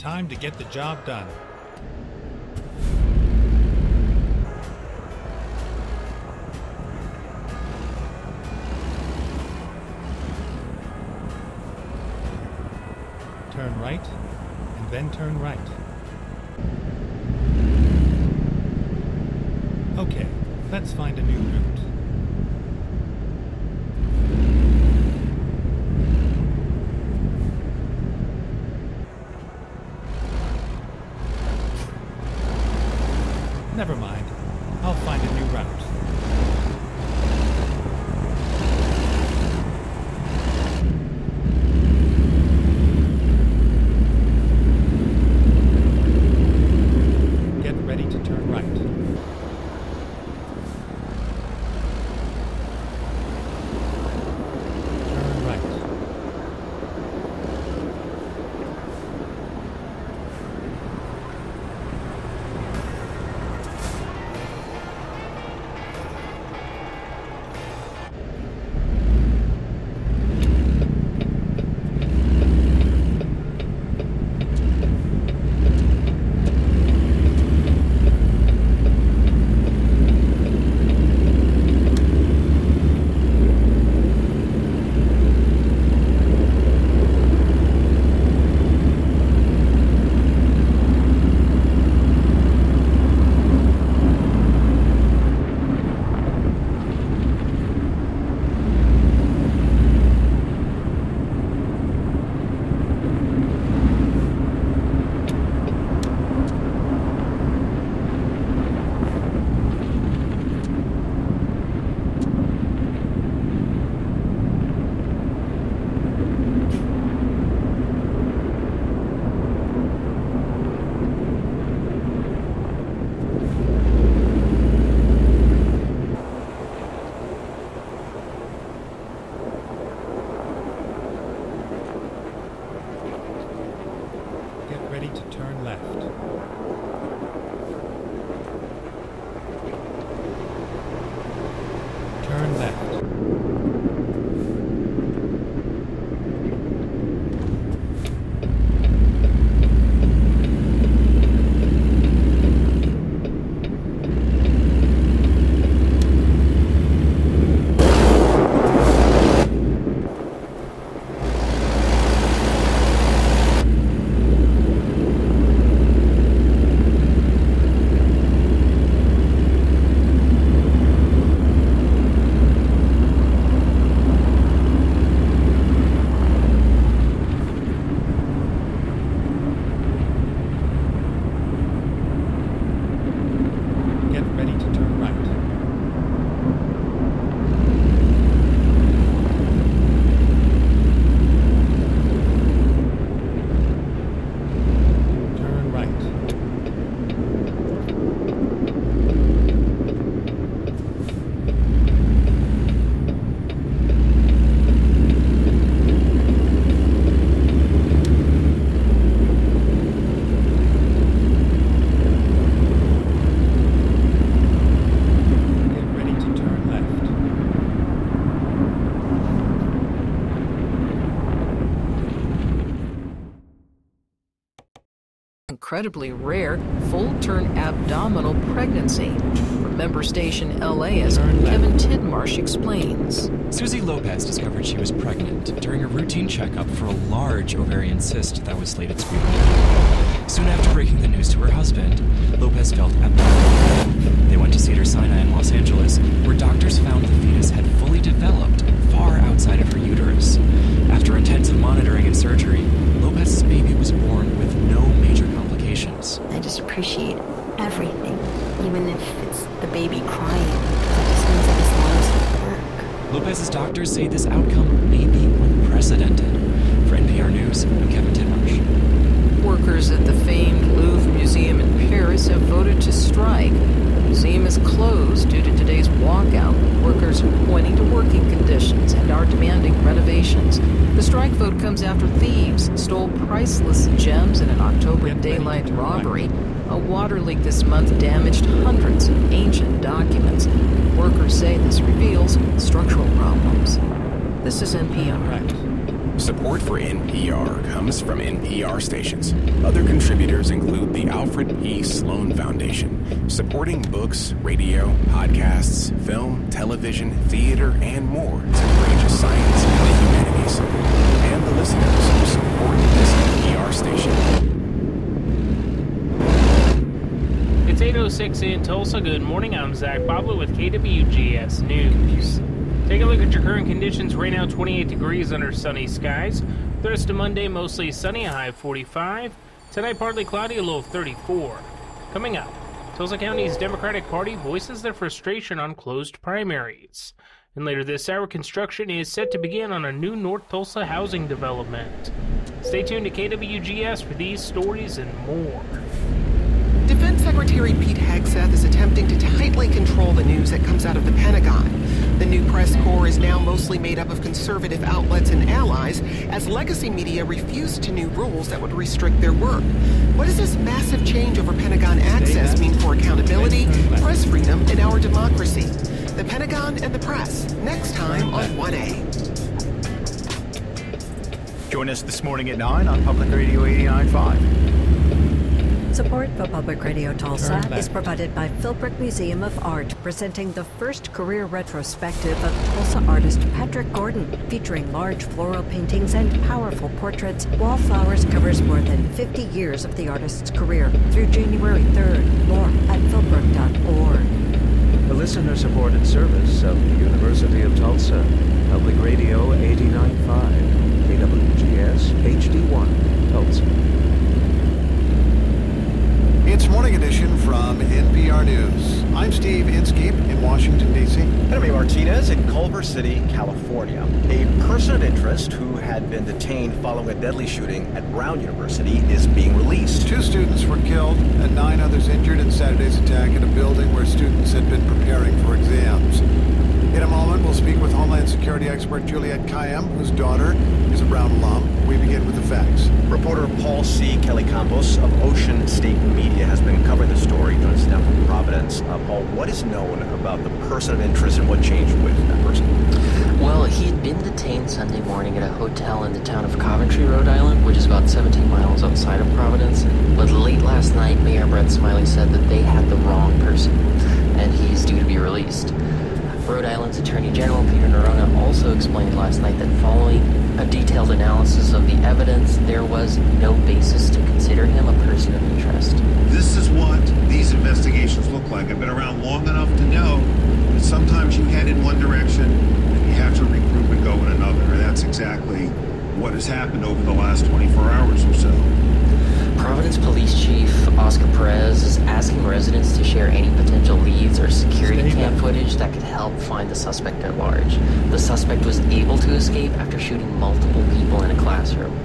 time to get the job done. Turn right, and then turn right. Okay, let's find a new route. Never mind. I'll find a new route. Get ready to turn right. Turn right. Get ready to turn left. Turn left. Get ready to turn right. Turn right. Get ready to turn left. Incredibly rare full-turn abdominal pregnancy. From member station LA, as Kevin Tidmarsh explains. Susie Lopez discovered she was pregnant during a routine checkup for a large ovarian cyst that was slated to be removed. Soon after breaking the news to her husband, Lopez felt abdominal pain. They went to Cedars-Sinai in Los Angeles, where doctors found the fetus had fully developed far outside of her uterus. After intensive monitoring and surgery, Lopez's baby was born with no major complications. I just appreciate everything, even if it's the baby crying, because it just means that this love's work. Lopez's doctors say this outcome may be unprecedented. For NPR News, I'm Kevin Tidmarsh. Workers at the famed Louvre Museum in Paris have voted to strike. The museum is closed due to today's walkout. Workers are pointing to working conditions and are demanding renovations. The strike vote comes after thieves stole priceless gems in an October daylight robbery. A water leak this month damaged hundreds of ancient documents. Workers say this reveals structural problems. This is NPR. Right. Support for NPR comes from NPR stations. Other contributors include the Alfred P. Sloan Foundation, supporting books, radio, podcasts, film, television, theater, and more to encourage science and the humanities. And the listeners who support this NPR station. It's 8:06 in Tulsa. Good morning. I'm Zach Bobler with KWGS News. Take a look at your current conditions. Right now, 28 degrees under sunny skies. The rest of Monday, mostly sunny, a high of 45. Tonight, partly cloudy, a low of 34. Coming up, Tulsa County's Democratic Party voices their frustration on closed primaries. And later this hour, construction is set to begin on a new North Tulsa housing development. Stay tuned to KWGS for these stories and more. Defense Secretary Pete Hegseth is attempting to tightly control the news that comes out of the Pentagon. The new press corps is now mostly made up of conservative outlets and allies, as legacy media refused to new rules that would restrict their work. What does this massive change over Pentagon access mean for accountability, press freedom, and our democracy? The Pentagon and the press, next time on 1A. Join us this morning at 9 on Public Radio 89.5. Support for Public Radio Tulsa is provided by Philbrook Museum of Art, presenting the first career retrospective of Tulsa artist Patrick Gordon, featuring large floral paintings and powerful portraits. Wallflowers covers more than 50 years of the artist's career through January 3rd. More at philbrook.org. A listener-supported service of the University of Tulsa, Public Radio 89.5, KWGS HD1, Tulsa. It's Morning Edition from NPR News. I'm Steve Inskeep in Washington, D.C. And I'm Martinez in Culver City, California. A person of interest who had been detained following a deadly shooting at Brown University is being released. 2 students were killed and 9 others injured in Saturday's attack at a building where students had been preparing for exams. In a moment, we'll speak with Homeland Security expert Juliette Kayyem, whose daughter is a Brown alum. We begin with the facts. Reporter Paul C. Kelly Campos of Ocean State Media has been covering the story. Joins us now from Providence. Paul, what is known about the person of interest and what changed with that person? Well, he'd been detained Sunday morning at a hotel in the town of Coventry, Rhode Island, which is about 17 miles outside of Providence. But late last night, Mayor Brett Smiley said that they had the wrong person, and he's due to be released. Rhode Island's Attorney General Peter Neronha also explained last night that following a detailed analysis of the evidence, there was no basis to consider him a person of interest. This is what these investigations look like. I've been around long enough to know that sometimes you head in one direction and you have to regroup and go in another. And that's exactly what has happened over the last 24 hours or so. Providence Police Chief Oscar Perez is asking residents to share any potential leads or security cam footage that could help find the suspect at large. The suspect was able to escape after shooting multiple people in a classroom.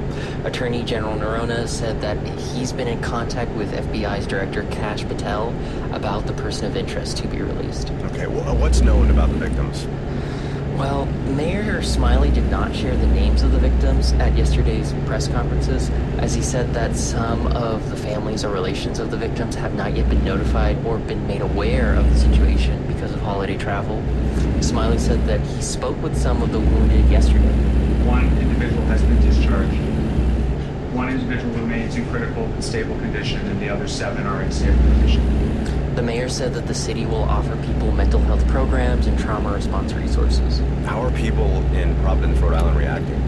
Attorney General Neronha said that he's been in contact with FBI's Director Kash Patel about the person of interest to be released. Okay, well, what's known about the victims? Well, Mayor Smiley did not share the names of the victims at yesterday's press conferences, as he said that some of the families or relations of the victims have not yet been notified or been made aware of the situation because of holiday travel. Smiley said that he spoke with some of the wounded yesterday. One individual has been discharged. One individual remains in critical and stable condition, and the other 7 are in stable condition. The mayor said that the city will offer people mental health programs and trauma response resources. How are people in Providence, Rhode Island reacting?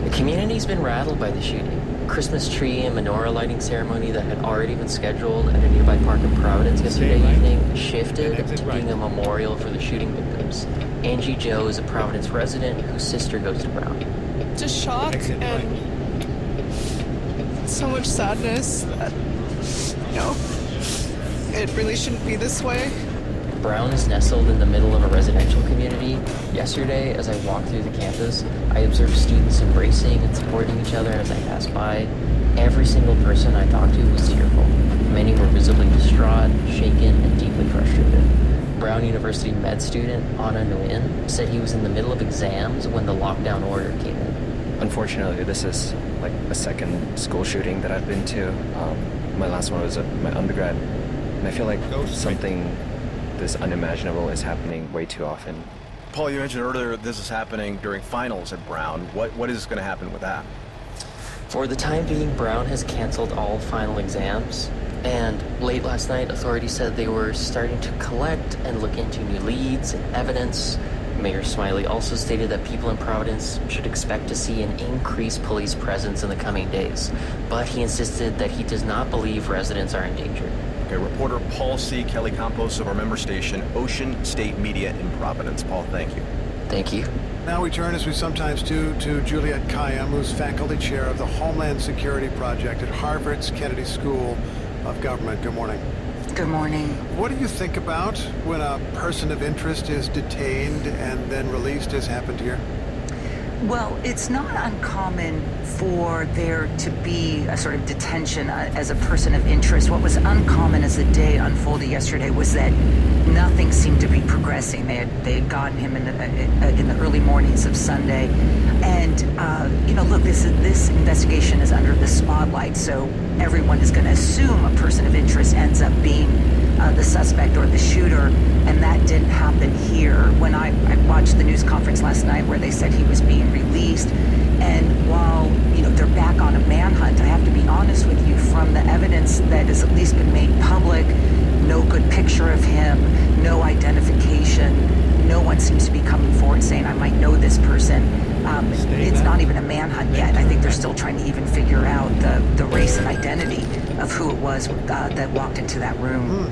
The community's been rattled by the shooting. Christmas tree and menorah lighting ceremony that had already been scheduled at a nearby park in Providence yesterday evening shifted to being a memorial for the shooting victims. Angie Joe is a Providence resident whose sister goes to Brown. Just shock and so much sadness that, it really shouldn't be this way. Brown is nestled in the middle of a residential community. Yesterday, as I walked through the campus, I observed students embracing and supporting each other as I passed by. Every single person I talked to was tearful. Many were visibly distraught, shaken, and deeply frustrated. Brown University med student Anna Nguyen said he was in the middle of exams when the lockdown order came in. Unfortunately, this is like a second school shooting that I've been to. My last one was at my undergrad. And I feel like something this unimaginable is happening way too often. Paul, you mentioned earlier this is happening during finals at Brown. What is going to happen with that? For the time being, Brown has canceled all final exams. And late last night, authorities said they were starting to collect and look into new leads and evidence. Mayor Smiley also stated that people in Providence should expect to see an increased police presence in the coming days. But he insisted that he does not believe residents are in danger. Okay, reporter Paul C. Kelly Campos of our member station, Ocean State Media in Providence. Paul, thank you. Thank you. Now we turn, as we sometimes do, to Juliette Kayyem, who's faculty chair of the Homeland Security Project at Harvard's Kennedy School of Government. Good morning. Good morning. What do you think about when a person of interest is detained and then released, as happened here? Well, it's not uncommon for there to be a sort of detention as a person of interest. What was uncommon as the day unfolded yesterday was that nothing seemed to be progressing. They had gotten him in the early mornings of Sunday, and you know, look, this investigation is under the spotlight, so everyone is going to assume a person of interest ends up being the suspect or the shooter, and that didn't happen here. When I watched the news conference last night where they said he was being released, and while, you know, they're back on a manhunt, I have to be honest with you, from the evidence that has at least been made public, no good picture of him, no identification, no one seems to be coming forward saying, I might know this person. It's not even a manhunt yet. I think they're still trying to even figure out the race and identity of who it was that walked into that room.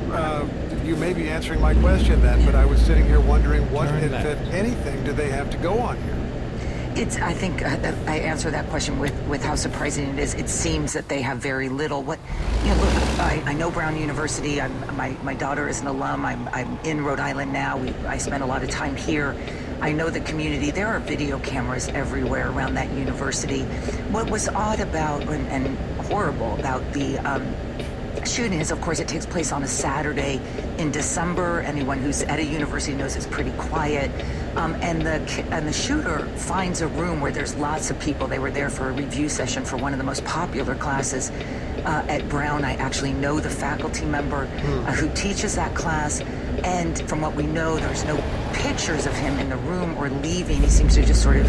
You may be answering my question then, but I was sitting here wondering what, if anything, do they have to go on here? I think I answer that question with how surprising it is. It seems that they have very little. Look, I know Brown University. My daughter is an alum. I'm in Rhode Island now. I spend a lot of time here. I know the community. There are video cameras everywhere around that university. What was odd about and horrible about the shooting is, of course, it takes place on a Saturday in December. Anyone who's at a university knows it's pretty quiet. And the shooter finds a room where there's lots of people. They were there for a review session for one of the most popular classes at Brown. I actually know the faculty member who teaches that class. And from what we know, there's no pictures of him in the room or leaving. He seems to just sort of,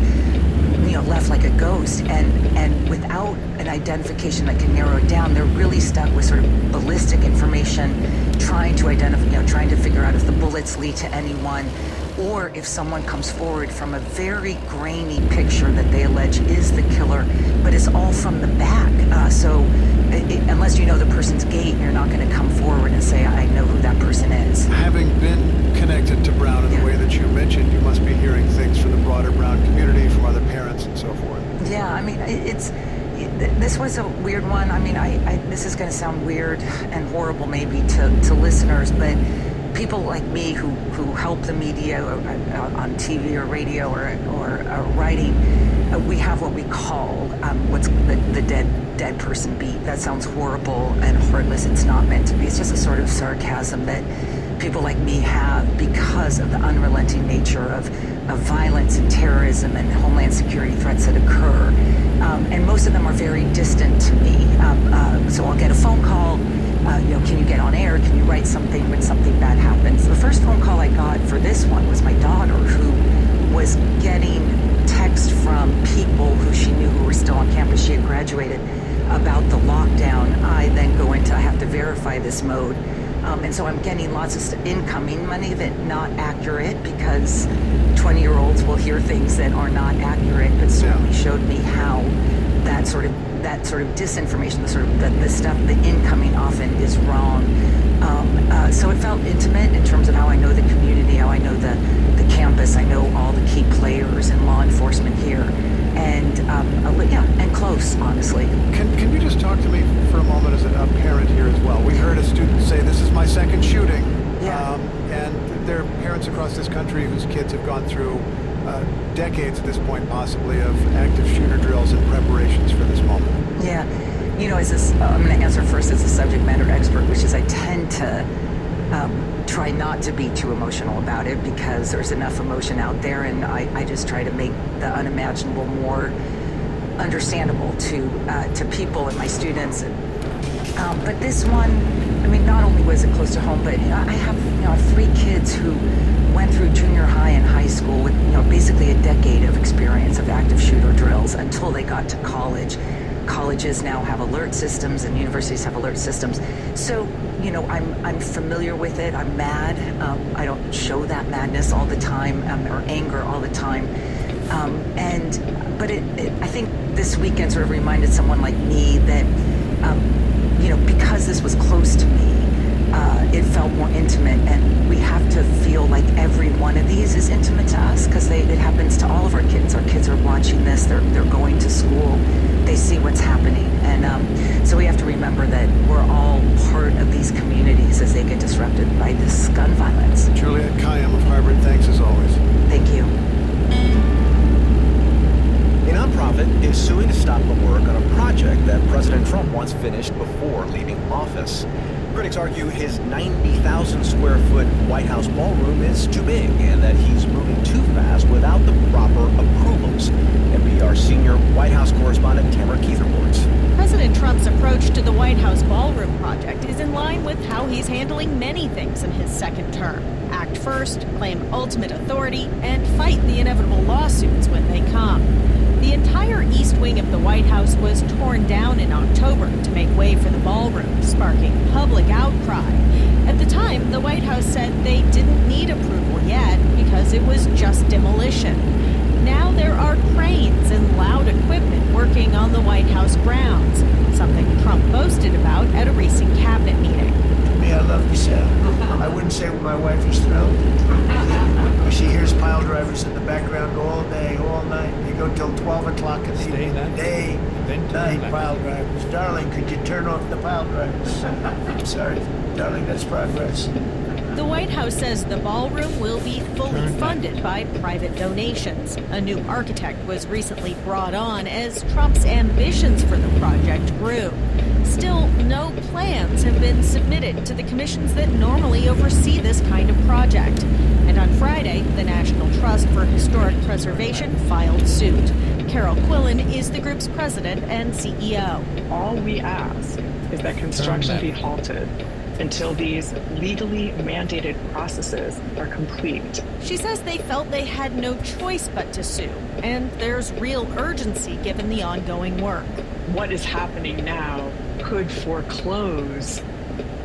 you know, left like a ghost. And without an identification that can narrow it down, they're really stuck with sort of ballistic information, trying to identify, you know, trying to figure out if the bullets lead to anyone, or if someone comes forward from a very grainy picture that they allege is the killer, but it's all from the back. Unless you know the person's gait, you're not going to come forward and say, I know who that person is. Having been connected to Brown in the way that you mentioned, you must be hearing things from the broader Brown community, from other parents and so forth. Yeah, I mean, this was a weird one. I mean, this is going to sound weird and horrible maybe to listeners, but people like me who help the media on TV or radio or writing, we have what we call what's the dead person beat. That sounds horrible and heartless. It's not meant to be. It's just a sort of sarcasm that people like me have because of the unrelenting nature of violence and terrorism and homeland security threats that occur. And most of them are very distant to me. So I'll get a phone call. You know, can you get on air? Can you write something when something bad happens? The first phone call I got for this one was my daughter, who was getting text from people who she knew who were still on campus. She had graduated, about the lockdown. I then go into, I have to verify this mode. And so I'm getting lots of incoming money that not accurate, because 20-year-olds will hear things that are not accurate, but certainly showed me how that sort of disinformation, the stuff, the incoming often is wrong. So it felt intimate in terms of how I know the community, how I know the campus, I know all the key players in law enforcement here, and and close, honestly. Can you just talk to me for a moment as a parent here as well? We heard a student say, "This is my second shooting," and there are parents across this country whose kids have gone through decades at this point, possibly, of active shooter drills and preparations for this moment. Yeah, you know, I'm going to answer first as a subject matter expert, which is I tend to try not to be too emotional about it because there's enough emotion out there, and I just try to make the unimaginable more understandable to people and my students. And But this one, I mean, not only was it close to home, but I have 3 kids who went through junior high and high school with basically a decade of experience of active shooter drills until they got to college. Colleges now have alert systems and universities have alert systems. So, I'm familiar with it. I'm mad. I don't show that madness all the time or anger all the time. But I think this weekend sort of reminded someone like me that, because this was close to me, it felt more intimate, and we have to feel like every one of these is intimate to us because it happens to all of our kids. Our kids are watching this. They're going to school. They see what's happening, and so we have to remember that we're all part of these communities as they get disrupted by this gun violence. Juliet Kayyem of Harvard, thanks as always. Thank you. A nonprofit is suing to stop the work on a project that President Trump once finished before leaving office. Critics argue his 90,000 square foot White House ballroom is too big and that he's moving too fast without the proper approvals. NPR senior White House correspondent Tamara Keith reports. President Trump's approach to the White House ballroom project is in line with how he's handling many things in his second term. Act first, claim ultimate authority, and fight the inevitable lawsuits when they come. The entire east wing of the White House was torn down in October to make way for the ballroom, sparking public outcry. At the time, the White House said they didn't need approval yet because it was just demolition. Now there are cranes and loud equipment working on the White House grounds, something Trump boasted about at a recent cabinet meeting. Me, I love the sound. I wouldn't say my wife is thrilled. She hears pile drivers in the background all day, all night. They go till 12 o'clock in the evening. Day, night, pile drivers. Darling, could you turn off the pile drivers? I'm sorry, darling, that's progress. The White House says the ballroom will be fully funded by private donations. A new architect was recently brought on as Trump's ambitions for the project grew. Still, no plans have been submitted to the commissions that normally oversee this kind of project. And on Friday, the National Trust for Historic Preservation filed suit. Carol Quillen is the group's president and CEO. All we ask is that construction be halted until these legally mandated processes are complete. She says they felt they had no choice but to sue, and there's real urgency given the ongoing work. What is happening now could foreclose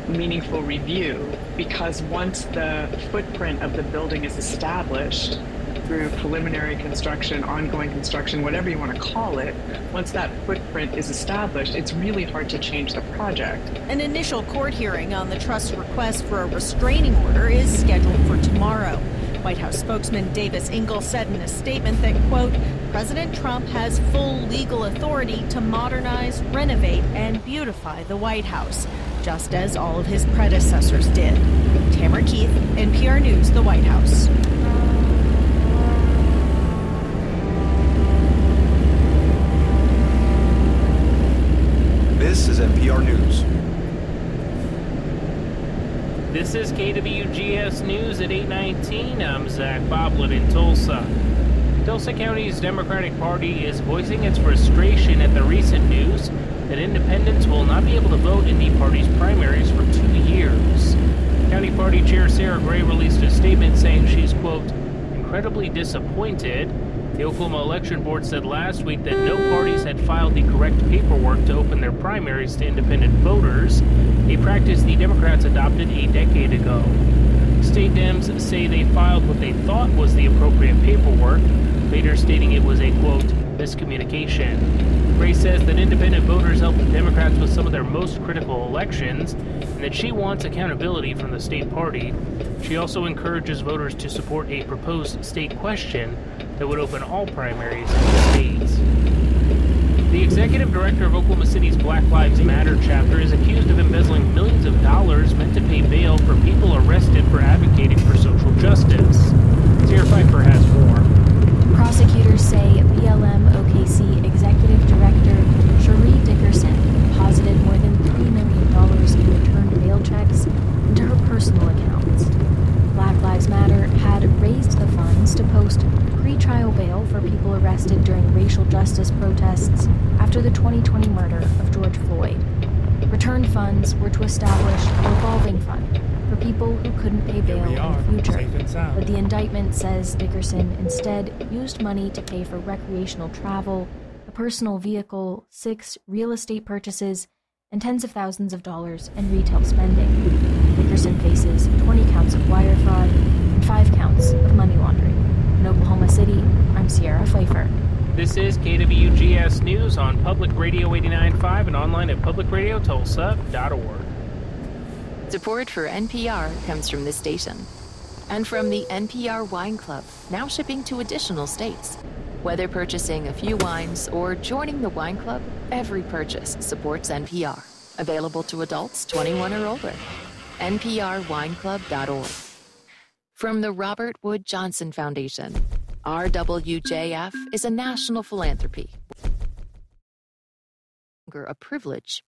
meaningful review, because once the footprint of the building is established through preliminary construction, ongoing construction, whatever you want to call it, once that footprint is established, it's really hard to change the project. An initial court hearing on the Trust's request for a restraining order is scheduled for tomorrow. White House spokesman Davis Ingalls said in a statement that, quote, President Trump has full legal authority to modernize, renovate, and beautify the White House, just as all of his predecessors did. Tamara Keith, NPR News, the White House. This is NPR News. This is KWGS News at 8:19. I'm Zach Boblet in Tulsa. Tulsa County's Democratic Party is voicing its frustration at the recent news that independents will not be able to vote in the party's primaries for 2 years. County Party Chair Sarah Gray released a statement saying she's, quote, incredibly disappointed. The Oklahoma Election Board said last week that no parties had filed the correct paperwork to open their primaries to independent voters, a practice the Democrats adopted a decade ago. State Dems say they filed what they thought was the appropriate paperwork, later stating it was a, quote, miscommunication. Gray says that independent voters helped the Democrats with some of their most critical elections, and that she wants accountability from the state party. She also encourages voters to support a proposed state question that would open all primaries in the states. The executive director of Oklahoma City's Black Lives Matter chapter is accused of embezzling millions of dollars meant to pay bail for people arrested for advocating for social justice. Sarah Pfeiffer has more. Prosecutors say BLM OKC Executive Director Cherie Dickerson deposited more than $3 million in returned bail checks into her personal accounts. Black Lives Matter had raised the funds to post pre-trial bail for people arrested during racial justice protests after the 2020 murder of George Floyd. Returned funds were to establish a revolving fund for people who couldn't pay bail in the future. But the indictment says Dickerson instead used money to pay for recreational travel, a personal vehicle, 6 real estate purchases, and tens of thousands of dollars in retail spending. Dickerson faces 20 counts of wire fraud and 5 counts of money laundering. In Oklahoma City, I'm Sierra Pfeiffer. This is KWGS News on Public Radio 89.5 and online at publicradiotulsa.org. Support for NPR comes from this station and from the NPR Wine Club, now shipping to additional states. Whether purchasing a few wines or joining the wine club, every purchase supports NPR. Available to adults 21 or older. NPRWineclub.org. From the Robert Wood Johnson Foundation, RWJF is a national philanthropy. A privilege